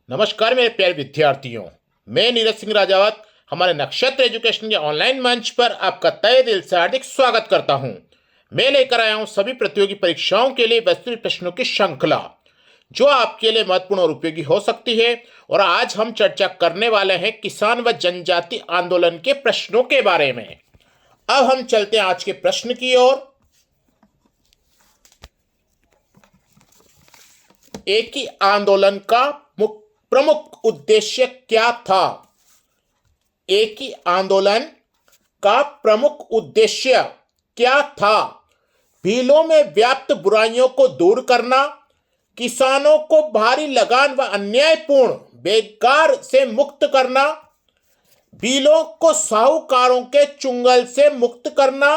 नमस्कार मेरे प्यारे विद्यार्थियों। मैं नीरज सिंह राजावत हमारे नक्षत्र एजुकेशन के ऑनलाइन मंच पर आपका तहे दिल से हार्दिक स्वागत करता हूं। मैं लेकर आया हूं सभी प्रतियोगी परीक्षाओं के लिए वास्तविक प्रश्नों की श्रृंखला जो आपके लिए महत्वपूर्ण और उपयोगी हो सकती है। और आज हम चर्चा करने वाले हैं किसान व जनजाति आंदोलन के प्रश्नों के बारे में। अब हम चलते हैं आज के प्रश्न की ओर। एक ही आंदोलन का प्रमुख उद्देश्य क्या था? एक ही आंदोलन का प्रमुख उद्देश्य क्या था? भीलों में व्याप्त बुराइयों को दूर करना, किसानों को भारी लगान व अन्यायपूर्ण बेकार से मुक्त करना, भीलों को साहूकारों के चुंगल से मुक्त करना,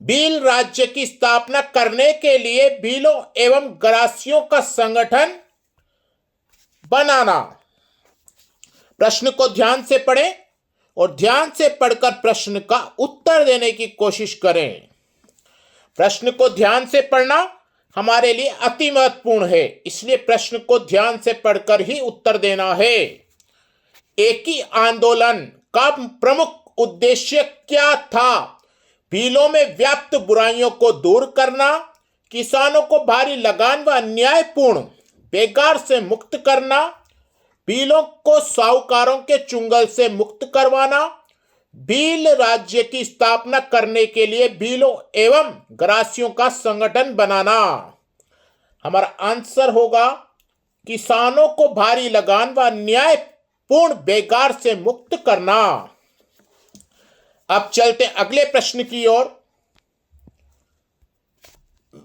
भील राज्य की स्थापना करने के लिए भीलों एवं गरासियों का संगठन बनाना। प्रश्न को ध्यान से पढ़ें और ध्यान से पढ़कर प्रश्न का उत्तर देने की कोशिश करें। प्रश्न को ध्यान से पढ़ना हमारे लिए अति महत्वपूर्ण है, इसलिए प्रश्न को ध्यान से पढ़कर ही उत्तर देना है। एक ही आंदोलन का प्रमुख उद्देश्य क्या था? भीलों में व्याप्त बुराइयों को दूर करना, किसानों को भारी लगान व अन्यायपूर्ण बेकार से मुक्त करना, भीलों को साहूकारों के चुंगल से मुक्त करवाना, भील राज्य की स्थापना करने के लिए भीलों एवं गरासियों का संगठन बनाना। हमारा आंसर होगा किसानों को भारी लगान व अन्यायपूर्ण बेकार से मुक्त करना। अब चलते अगले प्रश्न की ओर।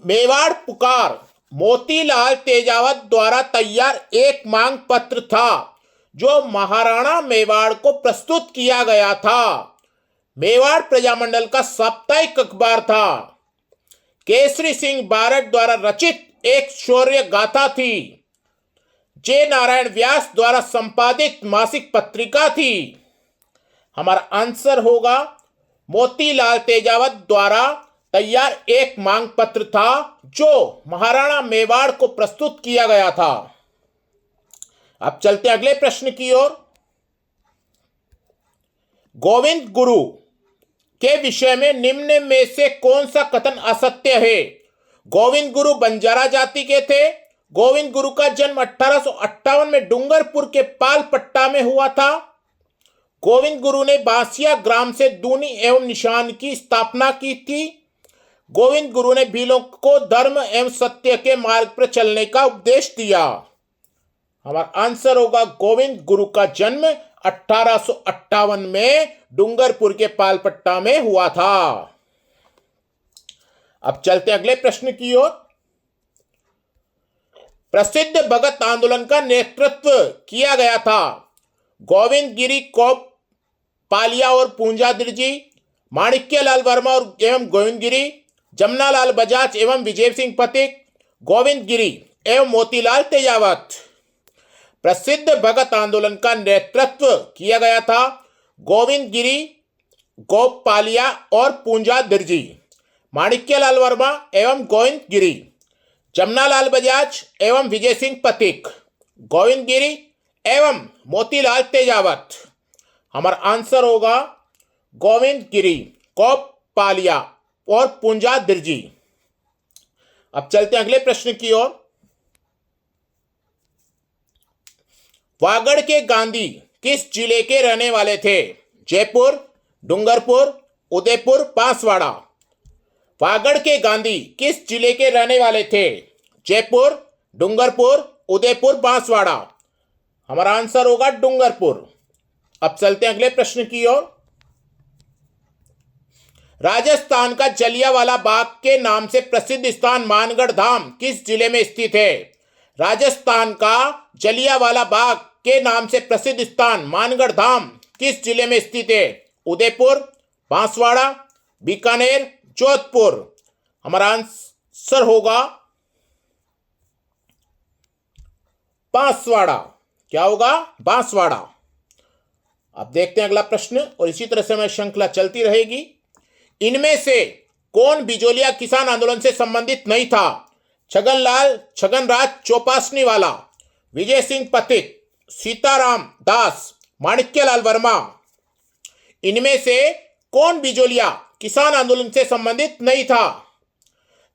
मेवाड़ पुकार मोतीलाल तेजावत द्वारा तैयार एक मांग पत्र था जो महाराणा मेवाड़ को प्रस्तुत किया गया था। मेवाड़ प्रजामंडल का साप्ताहिक अखबार था। केसरी सिंह बारट द्वारा रचित एक शौर्य गाथा थी। जे नारायण व्यास द्वारा संपादित मासिक पत्रिका थी। हमारा आंसर होगा मोतीलाल तेजावत द्वारा तैयार एक मांग पत्र था जो महाराणा मेवाड़ को प्रस्तुत किया गया था। अब चलते अगले प्रश्न की ओर। गोविंद गुरु के विषय में निम्न में से कौन सा कथन असत्य है? गोविंद गुरु बंजारा जाति के थे। गोविंद गुरु का जन्म 1858 में डूंगरपुर के पालपट्टा में हुआ था। गोविंद गुरु ने बांसिया ग्राम से दूनी एवं निशान की स्थापना की थी। गोविंद गुरु ने भीलों को धर्म एवं सत्य के मार्ग पर चलने का उपदेश दिया। हमारा आंसर होगा गोविंद गुरु का जन्म 1858 में डूंगरपुर के पालपट्टा में हुआ था। अब चलते अगले प्रश्न की ओर। प्रसिद्ध भगत आंदोलन का नेतृत्व किया गया था। गोविंद गिरी कोप पालिया और पूंजा दिरजी, माणिक्यलाल वर्मा और एवं गोविंद गिरी, जमनालाल बजाज एवं विजय सिंह पथिक, गोविंद गिरी एवं मोतीलाल तेजावत। प्रसिद्ध भगत आंदोलन का नेतृत्व किया गया था गोविंद गिरी, गोप पालिया और पूंजा दिरजी, माणिक्यलाल वर्मा एवं गोविंद गिरी, जमनालाल बजाज एवं विजय सिंह पथिक, गोविंद गिरी एवं मोतीलाल तेजावत। हमारा आंसर होगा गोविंद गिरी, गोप पालिया और पूंजा दिरजी। अब चलते हैं अगले प्रश्न की ओर। वागड़ के गांधी किस जिले के रहने वाले थे? जयपुर, डूंगरपुर, उदयपुर, बांसवाड़ा। वागड़ के गांधी किस जिले के रहने वाले थे? जयपुर, डूंगरपुर, उदयपुर, बांसवाड़ा। हमारा आंसर होगा डूंगरपुर। अब चलते हैं अगले प्रश्न की ओर। राजस्थान का जलियांवाला बाग के नाम से प्रसिद्ध स्थान मानगढ़ धाम किस जिले में स्थित है? राजस्थान का जलियांवाला बाग के नाम से प्रसिद्ध स्थान मानगढ़ धाम किस जिले में स्थित है? उदयपुर, बांसवाड़ा, बीकानेर, जोधपुर। हमारा आंसर होगा बांसवाड़ा। क्या होगा? बांसवाड़ा। अब देखते हैं अगला प्रश्न और इसी तरह से हमारी श्रृंखला चलती रहेगी। इनमें से कौन बिजोलिया किसान आंदोलन से संबंधित नहीं था? छगनराज चौपासनी वाला, विजय सिंह पथिक, सीताराम दास, माणिक्यलाल वर्मा, इनमें से कौन बिजोलिया किसान आंदोलन से संबंधित नहीं था?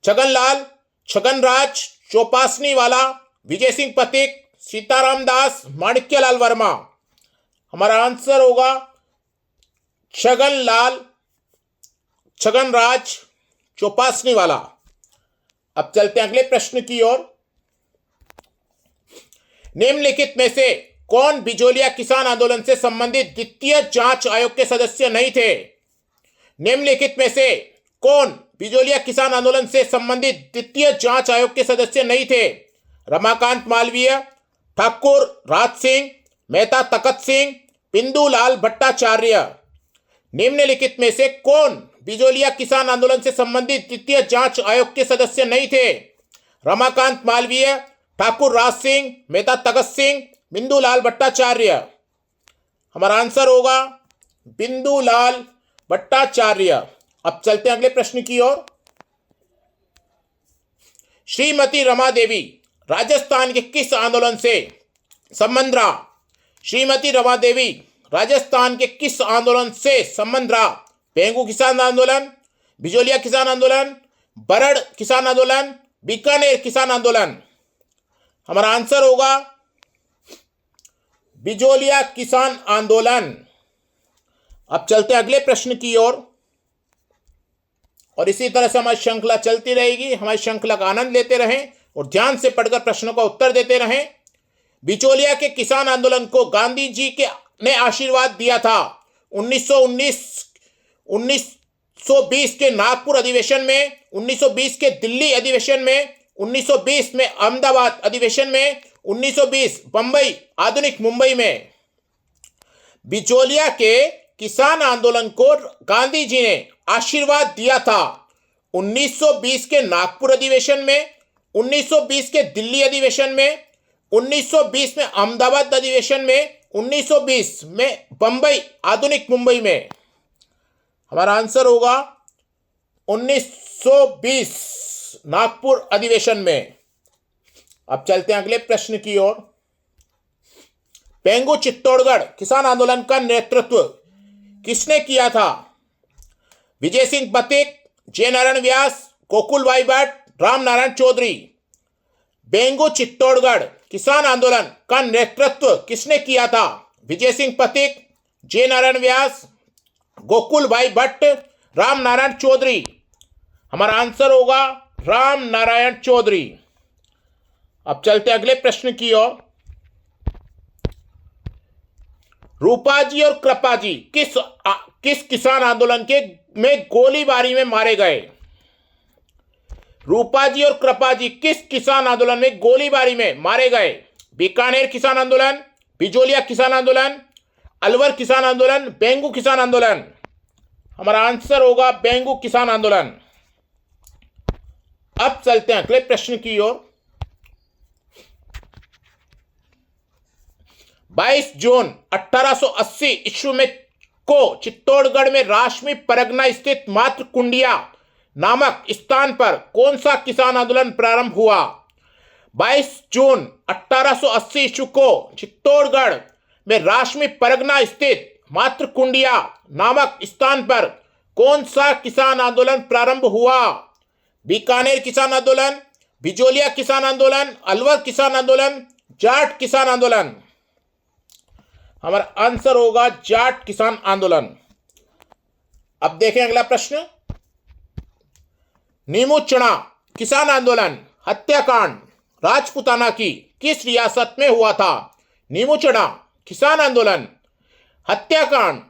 छगनलाल, छगनराज चौपासनी वाला, विजय सिंह पथिक, सीताराम दास, माणिक्यलाल वर्मा। हमारा आंसर होगा छगनलाल, छगनराज चौपासनी वाला। अब चलते हैं अगले प्रश्न की ओर। निम्नलिखित में से कौन बिजोलिया किसान आंदोलन से संबंधित द्वितीय जांच आयोग के सदस्य नहीं थे? निम्नलिखित में से कौन बिजोलिया किसान आंदोलन से संबंधित द्वितीय जांच आयोग के सदस्य नहीं थे? रमाकांत मालवीय, ठाकुर राज सिंह, मेहता तखत सिंह, बिंदुलाल भट्टाचार्य। निम्नलिखित में से कौन बिजोलिया किसान आंदोलन से संबंधित द्वितीय जांच आयोग के सदस्य नहीं थे? रमाकांत मालवीय, ठाकुर राज सिंह, मेहता तखत सिंह, बिंदुलाल भट्टाचार्य। हमारा आंसर होगा बिंदुलाल भट्टाचार्य। अब चलते हैं अगले प्रश्न की ओर। श्रीमती रमा देवी राजस्थान के किस आंदोलन से संबंध रहा? श्रीमती रमा देवी राजस्थान के किस आंदोलन से संबंध रहा? पेंगू किसान आंदोलन, बिजोलिया किसान आंदोलन, बरड़ किसान आंदोलन, बीकानेर किसान आंदोलन। हमारा आंसर होगा बिजोलिया किसान आंदोलन। अब चलते हैं अगले प्रश्न की ओर और इसी तरह से हमारी श्रृंखला चलती रहेगी। हमारी श्रृंखला का आनंद लेते रहें और ध्यान से पढ़कर प्रश्नों का उत्तर देते रहें। बिचौलिया के किसान आंदोलन को गांधी जी ने आशीर्वाद दिया था। 1920 के नागपुर अधिवेशन में, 1920 के दिल्ली अधिवेशन में, 1920 में अहमदाबाद अधिवेशन में, 1920 बंबई आधुनिक मुंबई में। बिचौलिया के किसान आंदोलन को गांधी जी ने आशीर्वाद दिया था 1920 के नागपुर अधिवेशन में, 1920 के दिल्ली अधिवेशन में, 1920 में अहमदाबाद अधिवेशन में, 1920 में बंबई आधुनिक मुंबई में। हमारा आंसर होगा 1920 नागपुर अधिवेशन में। अब चलते हैं अगले प्रश्न की ओर। पेंगू चित्तौड़गढ़ किसान आंदोलन का नेतृत्व किसने किया था? विजय सिंह पथिक, जय नारायण व्यास, गोकुल भाई भट्ट, राम नारायण चौधरी। बेंगू चित्तौड़गढ़ किसान आंदोलन का नेतृत्व किसने किया था? विजय सिंह पथिक, जय नारायण व्यास, गोकुल भाई भट्ट, राम नारायण चौधरी। हमारा आंसर होगा राम नारायण चौधरी। अब चलते अगले प्रश्न की ओर। रूपाजी और कृपाजी किस किसान आंदोलन के में गोलीबारी में मारे गए? रूपाजी और कृपाजी किस किसान आंदोलन में गोलीबारी में मारे गए? बीकानेर किसान आंदोलन, बिजोलिया किसान आंदोलन, अलवर किसान आंदोलन, बेंगू किसान आंदोलन। हमारा आंसर होगा बेंगू किसान आंदोलन। अब चलते हैं अगले प्रश्न की ओर। 22 जून 1880 ईस्वी में को चित्तौड़गढ़ में राशमी परगना स्थित मात्र कुंडिया नामक स्थान पर कौन सा किसान आंदोलन प्रारंभ हुआ? 22 जून 1880 ईस्वी को चित्तौड़गढ़ में राशमी परगना स्थित मात्र कुंडिया नामक स्थान पर कौन सा किसान आंदोलन प्रारंभ हुआ? बीकानेर किसान आंदोलन, बिजोलिया किसान आंदोलन, अलवर किसान आंदोलन, जाट किसान आंदोलन। हमारा आंसर होगा जाट किसान आंदोलन। अब देखें अगला प्रश्न। नीमूचना किसान आंदोलन हत्याकांड राजपूताना की किस रियासत में हुआ था? नीमूचना किसान आंदोलन हत्याकांड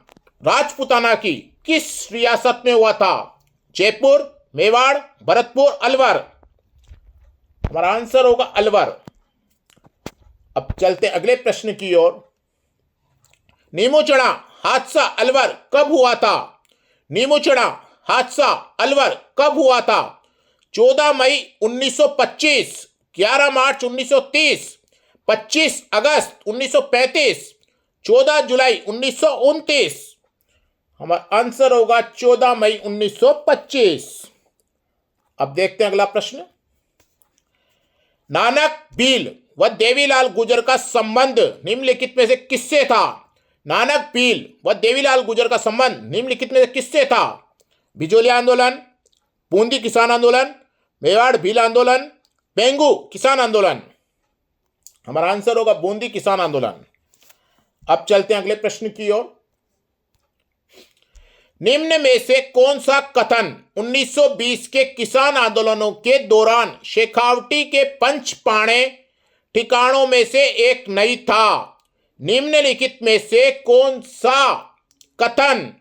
राजपूताना की किस रियासत में हुआ था? जयपुर, मेवाड़, भरतपुर, अलवर। हमारा आंसर होगा अलवर। अब चलते अगले प्रश्न की ओर। नीमूचना हादसा अलवर कब हुआ था? नीमूचना हादसा अलवर कब हुआ था? 14 मई 1925, 11 मार्च 1930, 25 अगस्त 1935, 14 जुलाई 1929। हमारा आंसर होगा 14 मई 1925। अब देखते हैं अगला प्रश्न। नानक भील व देवीलाल गुर्जर का संबंध निम्नलिखित में से किससे था? नानक भील व देवीलाल गुर्जर का संबंध निम्नलिखित में से किससे था? बिजोली आंदोलन, बूंदी किसान आंदोलन, मेवाड़ भील आंदोलन, पेंगू किसान आंदोलन। हमारा आंसर होगा बूंदी किसान आंदोलन। अब चलते हैं अगले प्रश्न की ओर। निम्न में से कौन सा कथन 1920 के किसान आंदोलनों के दौरान शेखावटी के पंचपाणे ठिकानों में से एक नहीं था? निम्नलिखित में से कौन सा कथन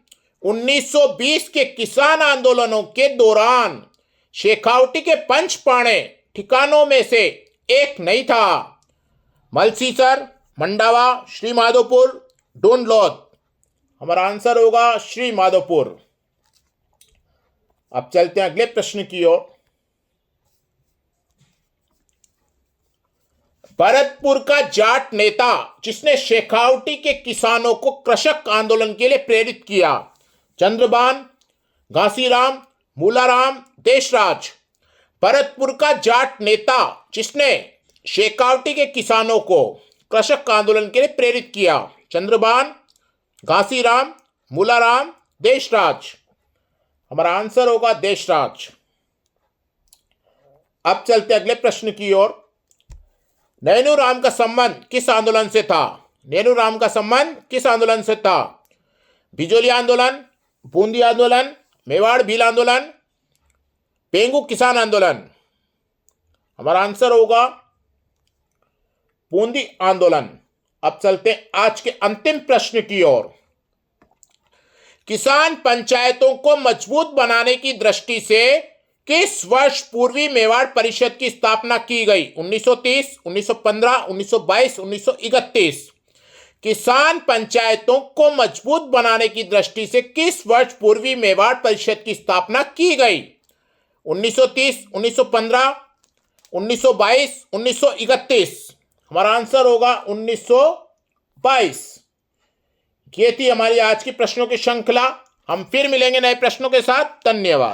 1920 के किसान आंदोलनों के दौरान शेखावटी के पंचपाणे ठिकानों में से एक नहीं था? मलसीसर, मंडावा, श्री माधोपुर, डूंडलौद। हमारा आंसर होगा श्री माधोपुर। अब चलते हैं अगले प्रश्न की ओर। भरतपुर का जाट नेता जिसने शेखावटी के किसानों को कृषक आंदोलन के लिए प्रेरित किया? चंद्रभान, घासीराम, मूलाराम, देशराज। भरतपुर का जाट नेता जिसने शेखावटी के किसानों को कृषक आंदोलन के लिए प्रेरित किया? चंद्रभान, घासीराम, मूलाराम, देशराज। हमारा आंसर होगा देशराज। अब चलते अगले प्रश्न की ओर। नैनूराम का संबंध किस आंदोलन से था? नैनूराम का संबंध किस आंदोलन से था? बिजोली आंदोलन, बूंदी आंदोलन, मेवाड़ भील आंदोलन, पेंगू किसान आंदोलन। हमारा आंसर होगा बूंदी आंदोलन। अब चलते हैं आज के अंतिम प्रश्न की ओर। किसान पंचायतों को मजबूत बनाने की दृष्टि से किस वर्ष पूर्वी मेवाड़ परिषद की स्थापना की गई? 1930, 1915, 1922, 1931। किसान पंचायतों को मजबूत बनाने की दृष्टि से किस वर्ष पूर्वी मेवाड़ परिषद की स्थापना की गई? 1930, 1915, 1922, 1931। हमारा आंसर होगा 1922। ये थी हमारी आज की प्रश्नों की श्रृंखला। हम फिर मिलेंगे नए प्रश्नों के साथ। धन्यवाद।